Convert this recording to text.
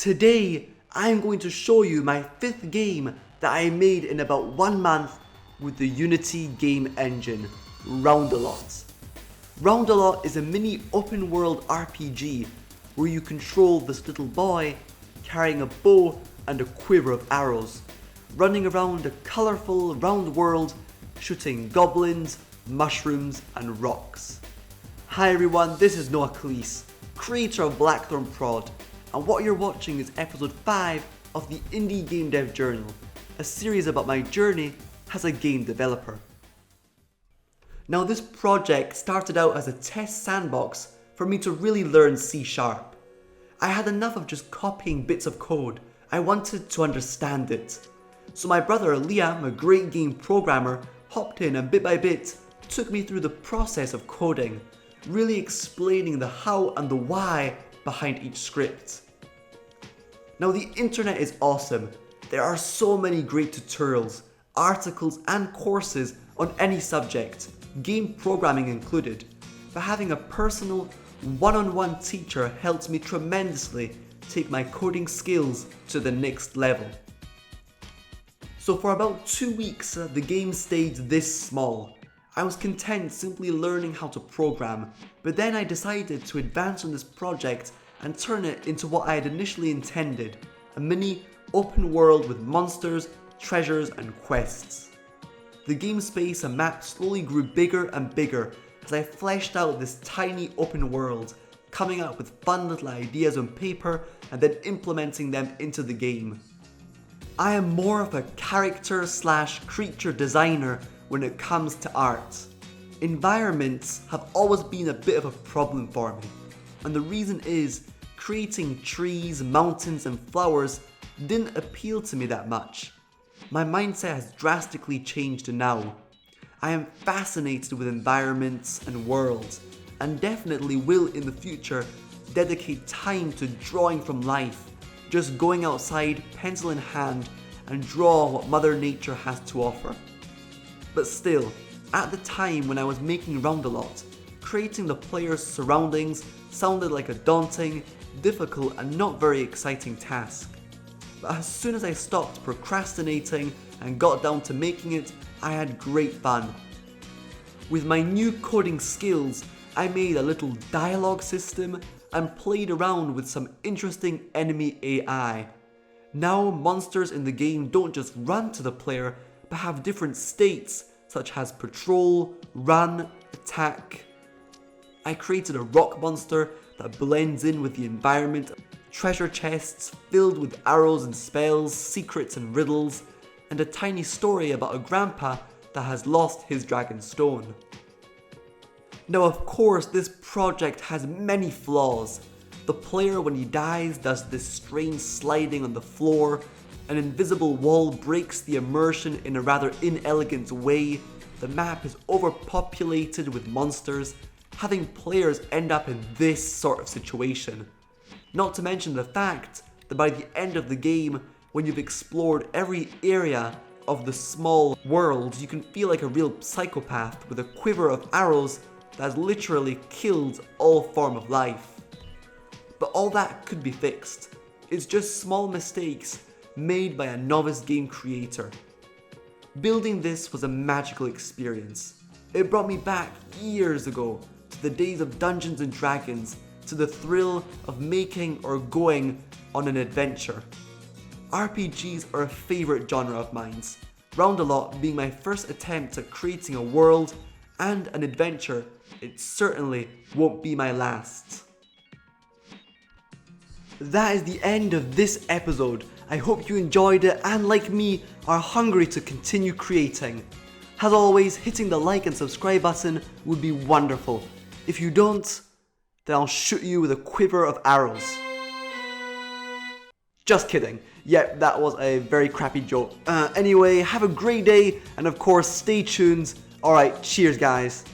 Today, I am going to show you my 5th game that I made in about 1 month with the Unity game engine, Roundalot. Roundalot is a mini open world RPG where you control this little boy carrying a bow and a quiver of arrows, running around a colourful round world shooting goblins, mushrooms and rocks. Hi everyone, this is Noah Cleese, creator of BlackthornProd, and what you're watching is episode 5 of the Indie Game Dev Journal, a series about my journey as a game developer. Now this project started out as a test sandbox for me to really learn C#. I had enough of just copying bits of code, I wanted to understand it. So my brother Liam, a great game programmer, hopped in and bit by bit took me through the process of coding, really explaining the how and the why behind each script. Now the internet is awesome. There are so many great tutorials, articles and courses on any subject, game programming included, but having a personal one-on-one teacher helped me tremendously take my coding skills to the next level. So for about 2 weeks, the game stayed this small. I was content simply learning how to program, but then I decided to advance on this project and turn it into what I had initially intended, a mini open world with monsters, treasures and quests. The game space and map slowly grew bigger and bigger as I fleshed out this tiny open world, coming up with fun little ideas on paper and then implementing them into the game. I am more of a character/creature designer when it comes to art. Environments have always been a bit of a problem for me, and the reason is creating trees, mountains and flowers didn't appeal to me that much. My mindset has drastically changed now. I am fascinated with environments and worlds, and definitely will in the future dedicate time to drawing from life, just going outside, pencil in hand, and draw what Mother Nature has to offer. But still, at the time when I was making Roundalot, creating the player's surroundings sounded like a daunting, difficult and not very exciting task. But as soon as I stopped procrastinating and got down to making it, I had great fun. With my new coding skills, I made a little dialogue system and played around with some interesting enemy AI. Now monsters in the game don't just run to the player, but have different states such as patrol, run, attack. I created a rock monster that blends in with the environment, treasure chests filled with arrows and spells, secrets and riddles, and a tiny story about a grandpa that has lost his dragon stone. Now of course this project has many flaws. The player when he dies does this strange sliding on the floor, an invisible wall breaks the immersion in a rather inelegant way, the map is overpopulated with monsters, having players end up in this sort of situation. Not to mention the fact that by the end of the game, when you've explored every area of the small world, you can feel like a real psychopath with a quiver of arrows that has literally killed all form of life. But all that could be fixed. It's just small mistakes made by a novice game creator. Building this was a magical experience. It brought me back years ago to the days of Dungeons and Dragons, to the thrill of making or going on an adventure. RPGs are a favourite genre of mine, Roundalot being my first attempt at creating a world and an adventure. It certainly won't be my last. That is the end of this episode. I hope you enjoyed it and like me are hungry to continue creating. As always, hitting the like and subscribe button would be wonderful. If you don't, then I'll shoot you with a quiver of arrows. Just kidding. Yep, that was a very crappy joke. Anyway, have a great day and of course stay tuned. Alright, cheers guys.